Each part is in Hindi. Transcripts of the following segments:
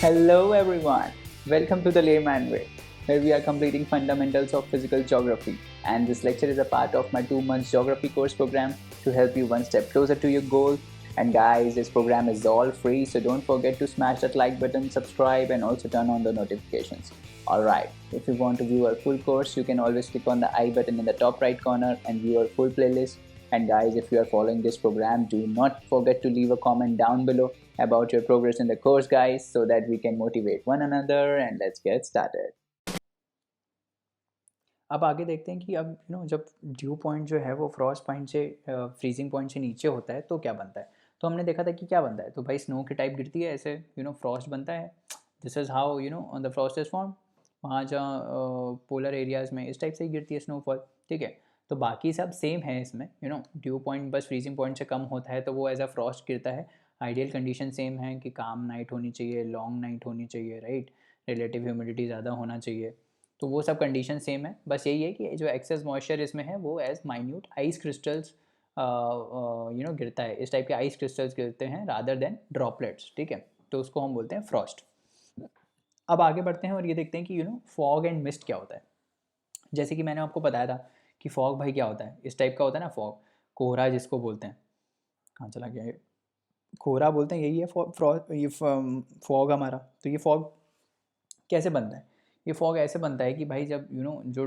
Hello everyone, welcome to the Layman Way, where we are completing fundamentals of physical geography, and this lecture is a part of my 2 months geography course program to help you one step closer to your goal. And guys, this program is all free, so don't forget to smash that like button, subscribe, and also turn on the notifications. Alright, if you want to view our full course, you can always click on the I button in the top right corner and view our full playlist. And guys, if you are following this program, do not forget to leave a comment down below about your progress in the course, guys, so that we can motivate one another. And let's get started. अब आगे देखते हैं कि अब जब ड्यू पॉइंट जो है वो फ्रॉस्ट पॉइंट से फ्रीजिंग पॉइंट से नीचे होता है तो क्या बनता है। तो हमने देखा था कि क्या बनता है, तो भाई स्नो की टाइप गिरती है, ऐसे फ्रॉस्ट बनता है। This is how on the Frost is form. वहाँ जहाँ पोलर एरियाज़ में इस टाइप से ही गिरती है स्नोफॉल, ठीक है। तो बाकी सब सेम है इसमें, ड्यू पॉइंट बस फ्रीजिंग पॉइंट से कम होता है तो वो एज अ फ्रॉस्ट गिरता है। आइडियल कंडीशन सेम है कि काम नाइट होनी चाहिए, लॉन्ग नाइट होनी चाहिए, राइट। रिलेटिव ह्यूमिडिटी ज़्यादा होना चाहिए, तो वो सब कंडीशन सेम है। बस यही है कि जो एक्सेस मॉइस्चर इसमें है वो एज माइन्यूट आइस क्रिस्टल्स गिरता है। इस टाइप के आइस क्रिस्टल्स गिरते हैं रादर देन ड्रॉपलेट्स, ठीक है। तो उसको हम बोलते हैं फ्रॉस्ट। अब आगे बढ़ते हैं और ये देखते हैं कि फॉग एंड मिस्ट क्या होता है। जैसे कि मैंने आपको बताया था कि फॉग भाई क्या होता है, इस टाइप का होता है ना फॉग, कोहरा जिसको बोलते हैं। कहाँ चला गया ये, कोहरा बोलते हैं, यही है ये फॉग हमारा। तो ये फॉग कैसे बनता है? ये फॉग ऐसे बनता है कि भाई जब जो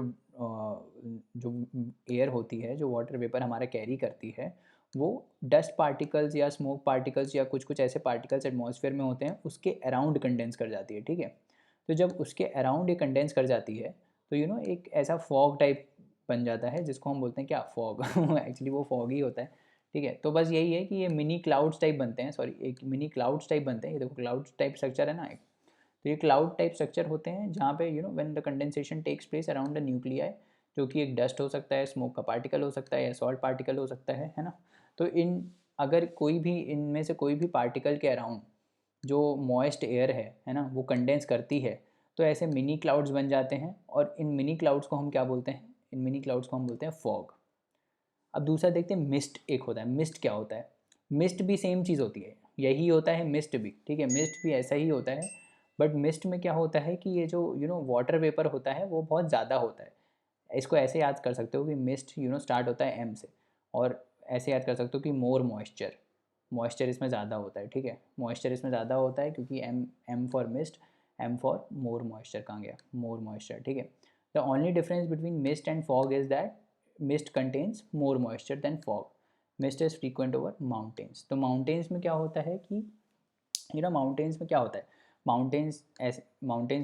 एयर होती है, जो वाटर वेपर हमारा कैरी करती है, वो डस्ट पार्टिकल्स या स्मोक पार्टिकल्स या कुछ कुछ ऐसे पार्टिकल्स एटमॉस्फेयर में होते हैं, उसके अराउंड कंडेंस कर जाती है, ठीक है। तो जब उसके अराउंड ये कंडेंस कर जाती है तो एक ऐसा फॉग टाइप बन जाता है जिसको हम बोलते हैं क्या, फॉग। एक्चुअली वो फॉग ही होता है, ठीक है। तो बस यही है कि ये मिनी क्लाउड्स टाइप बनते हैं, सॉरी एक मिनी क्लाउड्स टाइप बनते हैं। ये देखो क्लाउड टाइप स्ट्रक्चर है ना एक, तो ये क्लाउड टाइप स्ट्रक्चर होते हैं जहाँ पे when the condensation takes place around the nuclei, जो कि एक डस्ट हो सकता है, स्मोक का पार्टिकल हो सकता है, या सॉल्ट पार्टिकल हो सकता है ना। तो अगर कोई भी इनमें से कोई भी पार्टिकल के अराउंड जो मॉइस्ट एयर है ना, वो कंडेंस करती है, तो ऐसे मिनी क्लाउड्स बन जाते हैं। और इन मिनी क्लाउड्स को हम क्या बोलते हैं, इन मिनी क्लाउड्स को हम बोलते हैं फॉग। अब दूसरा देखते हैं मिस्ट एक होता है। मिस्ट क्या होता है? मिस्ट भी सेम चीज़ होती है, यही होता है मिस्ट भी, ठीक है। मिस्ट भी ऐसा ही होता है, बट मिस्ट में क्या होता है कि ये जो वाटर वेपर होता है वो बहुत ज़्यादा होता है। इसको ऐसे याद कर सकते हो कि मिस्ट स्टार्ट होता है एम से, और ऐसे याद कर सकते हो कि मोर मॉइस्चर, मॉइस्चर इसमें ज़्यादा होता है, ठीक है। मॉइस्चर इसमें ज़्यादा होता है क्योंकि M M for mist, M for more moisture. कहाँ गया मोर मॉइस्चर, ठीक है। The only difference between mist and fog is that mist contains more moisture than fog. Mist is frequent over mountains. तो माउंटेन्स में क्या होता है कि माउंटेन्स में क्या होता है, माउंटेन्स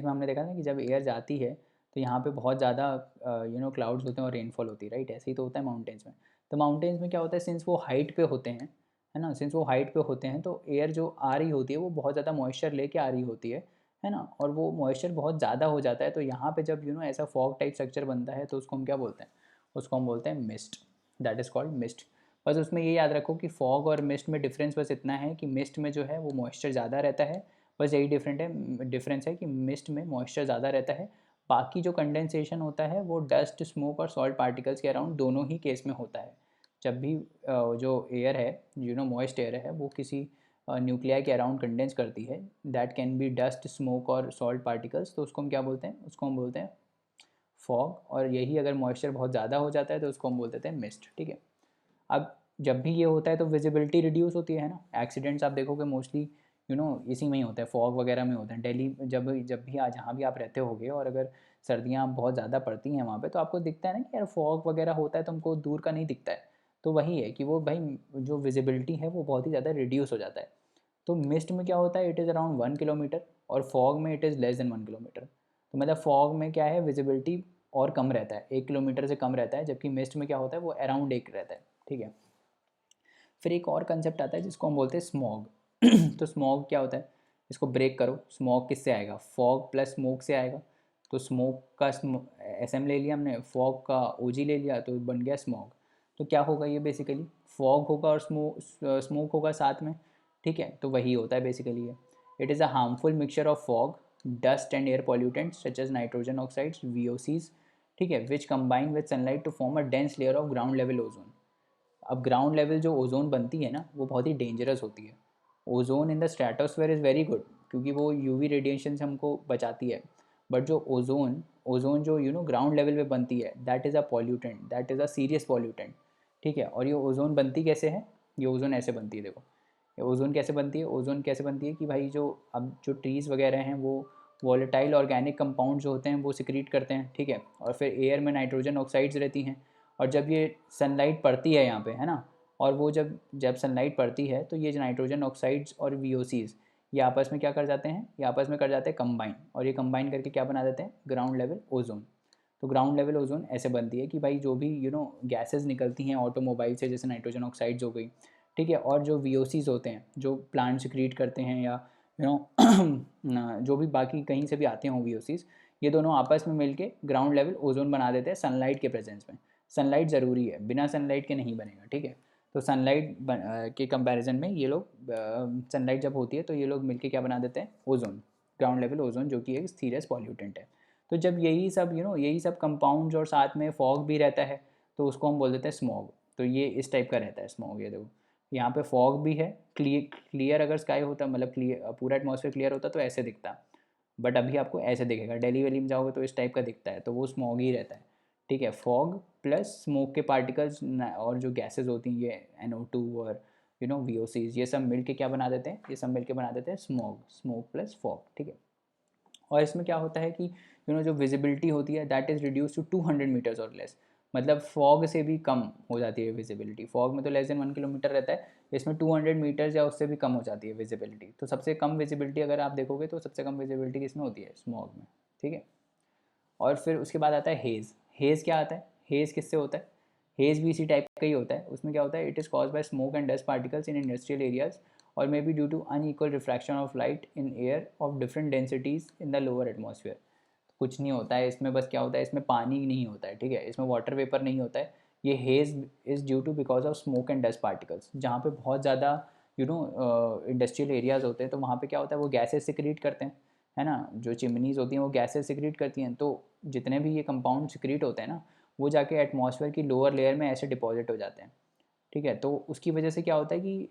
में हमने देखा था कि जब एयर जाती है तो यहाँ पे बहुत ज़्यादा क्लाउड्स होते हैं और रेनफॉल होती है, राइट। ऐसे ही तो होता है माउंटेन्स में। तो माउंटेन्स में क्या होता है, सिंस वो हाइट पे होते हैं, है ना, सिंस वो हाइट पे होते हैं तो एयर जो आ रही होती है वो बहुत ज़्यादा मॉइस्चर लेके आ रही होती है ना। और वो मॉइस्चर बहुत ज़्यादा हो जाता है, तो यहाँ पे जब ऐसा फॉग टाइप स्ट्रक्चर बनता है तो उसको हम क्या बोलते हैं, उसको हम बोलते हैं mist. That is called mist. बस उसमें ये याद रखो कि फॉग और मिस्ट में डिफरेंस बस इतना है कि मिस्ट में जो है वो मॉइस्चर ज़्यादा रहता है, बस यही डिफरेंस है कि मिस्ट में मॉइस्चर ज़्यादा रहता है। बाकी जो कंडेंसेशन होता है वो डस्ट, स्मोक और सॉल्ट पार्टिकल्स के अराउंड दोनों ही केस में होता है। जब भी जो एयर है, मॉइस्ट एयर है, वो किसी न्यूक्लियाई के अराउंड कंडेंस करती है, that can be dust, smoke और सॉल्ट पार्टिकल्स, तो उसको हम क्या बोलते हैं, उसको हम बोलते हैं फॉग। और यही अगर मॉइस्चर बहुत ज़्यादा हो जाता है तो उसको हम बोल देते हैं मिस्ट, ठीक है। अब जब भी ये होता है तो विजिबिलिटी रिड्यूस होती है ना। एक्सीडेंट्स आप देखोगे मोस्टली इसी में ही होता है, फॉग वगैरह में होते हैं। दिल्ली जब जब भी जहाँ भी आप रहते होगे, और अगर सर्दियाँ बहुत ज़्यादा पड़ती हैं वहाँ पे, तो आपको दिखता है ना कि यार फॉग वगैरह होता है, तो हमको दूर का नहीं दिखता है। तो वही है कि वो भाई जो विजिबिलिटी है वो बहुत ही ज़्यादा रिड्यूस हो जाता है। तो मिस्ट में क्या होता है, इट इज़ अराउंड 1 किलोमीटर, और फॉग में it is less then 1 kilometre. तो मतलब फॉग में क्या है, विजिबिलिटी और कम रहता है, 1 किलोमीटर से कम रहता है, जबकि मिस्ट में क्या होता है वो अराउंड 1 रहता है, ठीक है। फिर एक और कंसेप्ट आता है जिसको हम बोलते हैं स्मॉग। तो स्मॉग क्या होता है, इसको ब्रेक करो। स्मॉग किससे आएगा, फॉग प्लस स्मोक से आएगा। तो स्मोक का एस एम ले लिया हमने, फॉग का ओ जी ले लिया, तो बन गया स्मॉग। तो क्या होगा ये, बेसिकली फॉग होगा और स्मोक होगा साथ में, ठीक है। तो वही होता है बेसिकली ये। It is a harmful mixture of fog, dust and air pollutants such as nitrogen oxides, VOCs, ठीक है, which combine with sunlight to form a dense layer of ground level ozone. अब ग्राउंड लेवल जो ओजोन बनती है ना, वो बहुत ही डेंजरस होती है। Ozone in the stratosphere is very good, क्योंकि वो यूवी रेडिएशन से हमको बचाती है। बट जो ओजोन जो ग्राउंड लेवल पे बनती है, that is a pollutant, that is a serious pollutant, ठीक है। और ये ओजोन बनती कैसे है, ये ओजोन ऐसे बनती है, देखो ये ओजोन कैसे बनती है। ओजोन कैसे बनती है कि भाई जो अब जो ट्रीज़ वगैरह हैं वो वॉलेटाइल ऑर्गेनिक कंपाउंड जो होते हैं वो सिक्रीट करते हैं, ठीक है। और फिर एयर में नाइट्रोजन ऑक्साइड्स रहती हैं, और जब ये सनलाइट पड़ती है यहाँ पे, है ना, और वो जब सनलाइट पड़ती है तो ये नाइट्रोजन ऑक्साइड्स और VOCs ये आपस में क्या कर जाते हैं, ये आपस में कर जाते हैं कंबाइन, और ये कंबाइन करके क्या बना देते हैं, ग्राउंड लेवल ओजोन। तो ग्राउंड लेवल ओजोन ऐसे बनती है कि भाई जो भी गैसेज निकलती हैं ऑटोमोबाइल से, जैसे नाइट्रोजन ऑक्साइड्स हो गई, ठीक है, और जो VOCs होते हैं जो प्लांट सिक्रीट करते हैं, या जो भी बाकी कहीं से भी आते हैं VOCs, ये दोनों आपस में मिलके ग्राउंड लेवल ओजोन बना देते हैं सनलाइट के प्रेजेंस में। सनलाइट ज़रूरी है, बिना सनलाइट के नहीं बनेगा, ठीक है। तो सनलाइट के कंपैरिजन में ये लोग सनलाइट जब होती है तो ये लोग मिलके क्या बना देते हैं, ओजोन, ग्राउंड लेवल ओजोन, जो कि एक सीरियस पॉल्यूटेंट है। तो जब यही सब कंपाउंड्स और साथ में फॉग भी रहता है तो उसको हम बोल देते हैं स्मॉग। तो ये इस टाइप का रहता है स्मॉग। ये देखो यहाँ पे फॉग भी है, क्लियर अगर स्काई होता, मतलब क्लियर पूरा एटमॉस्फेयर क्लियर होता तो ऐसे दिखता, बट अभी आपको ऐसे दिखेगा। दिल्ली वैली में जाओगे तो इस टाइप का दिखता है, तो वो स्मॉग ही रहता है, ठीक है। फॉग प्लस स्मोक के पार्टिकल्स और जो गैसेज होती हैं ये NO2 और VOCs, ये सब मिलके क्या बना देते हैं, ये सब मिलके बना देते हैं स्मोक प्लस फॉग, ठीक है। और इसमें क्या होता है कि जो विजिबिलिटी होती है that is reduce to 200 metres और लेस, मतलब फॉग से भी कम हो जाती है विजिबिलिटी। फॉग में तो लेस देन 1 किलोमीटर रहता है, इसमें 200 मीटर्स या उससे भी कम हो जाती है विजिबिलिटी। तो सबसे कम विजिबिलिटी अगर आप देखोगे तो सबसे कम विजिबिलिटी किसमें होती है, स्मॉग में, ठीक है। और फिर उसके बाद आता है हेज़। हेज़ क्या आता है, हेज़ किससे होता है, हेज़ भी इसी टाइप का ही होता है। उसमें क्या होता है, it is caused by smoke and dust particles in industrial areas, और may be due to unequal refraction of light in air of different densities in the lower atmosphere. कुछ नहीं होता है इसमें, बस क्या होता है, इसमें पानी नहीं होता है, ठीक है, इसमें वाटर वेपर नहीं होता है। ये haze is due to because of smoke and dust particles. जहाँ पे बहुत ज़्यादा इंडस्ट्रियल एरियाज़ होते हैं तो वहाँ पे क्या होता है, वो गैसेस सिक्रीट करते हैं, है ना, जो चिमनीज़ होती हैं वो गैसेस सिक्रीट करती हैं। तो जितने भी ये कंपाउंड सिक्रीट होते हैं ना, वो जाके एटमॉस्फेयर की लोअर लेयर में ऐसे डिपॉजिट हो जाते हैं, ठीक है। तो उसकी वजह से क्या होता है कि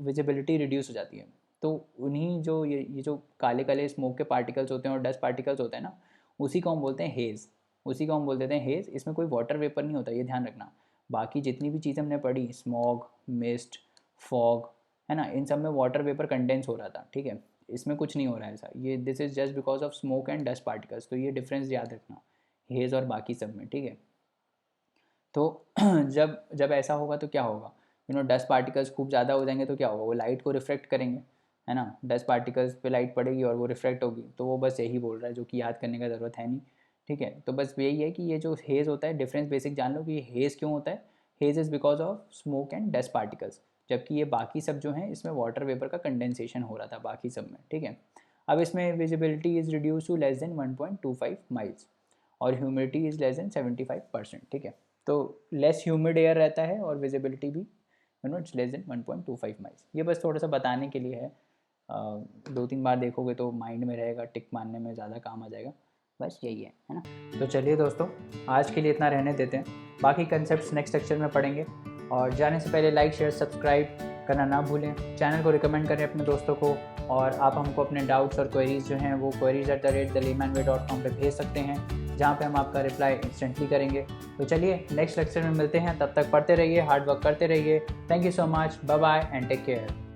विजिबिलिटी रिड्यूस हो जाती है। तो उन्हीं जो ये जो काले काले स्मोक के पार्टिकल्स होते हैं और डस्ट पार्टिकल्स होते हैं ना, उसी को हम बोलते हैं हेज़, उसी को हम बोल देते हैं हेज़। इसमें कोई वाटर वेपर नहीं होता, ये ध्यान रखना। बाकी जितनी भी चीज़ें हमने पढ़ी, स्मॉग, मिस्ट, फॉग, है ना, इन सब में वाटर वेपर कंडेंस हो रहा था, ठीक है। इसमें कुछ नहीं हो रहा है ऐसा, ये this is just because of smoke and dust particles. तो ये डिफरेंस याद रखना हेज़ और बाकी सब में, ठीक है। तो जब ऐसा होगा तो क्या होगा, डस्ट पार्टिकल्स खूब ज़्यादा हो जाएंगे तो क्या होगा, वो लाइट को रिफ्लेक्ट करेंगे, है ना, डस्ट पार्टिकल्स पे लाइट पड़ेगी और वो रिफ्लेक्ट होगी। तो वो बस यही बोल रहा है, जो कि याद करने का ज़रूरत है नहीं, ठीक है। तो बस यही है कि ये जो हेज़ होता है, डिफरेंस बेसिक जान लो कि ये हेज़ क्यों होता है। Haze is because of smoke and dust particles, जबकि ये बाकी सब जो हैं इसमें वाटर वेपर का कंडेंसेशन हो रहा था बाकी सब में, ठीक है। अब इसमें visibility is reduce to less than 1.25 miles, और ह्यूमिडिटी इज़ लेस देन 75%, ठीक है। तो लेस ह्यूमिड एयर रहता है और विजिबिलिटी भी इट्स लेस देन 1.25 माइल्स। ये बस थोड़ा सा बताने के लिए है, 2-3 बार देखोगे तो माइंड में रहेगा, टिक मारने में ज़्यादा काम आ जाएगा, बस यही है ना। तो चलिए दोस्तों, आज के लिए इतना रहने देते हैं, बाकी कंसेप्ट्स नेक्स्ट लेक्चर में पढ़ेंगे। और जाने से पहले लाइक शेयर सब्सक्राइब करना ना भूलें, चैनल को रिकमेंड करें अपने दोस्तों को, और आप हमको अपने डाउट्स और क्वेरीज़ जो हैं वो queries@thelaymanway.com पे भेज सकते हैं, जहाँ पे हम आपका रिप्लाई इंस्टेंटली करेंगे। तो चलिए नेक्स्ट लेक्चर में मिलते हैं, तब तक पढ़ते रहिए, हार्ड वर्क करते रहिए। Thank you so much, bye bye and take care.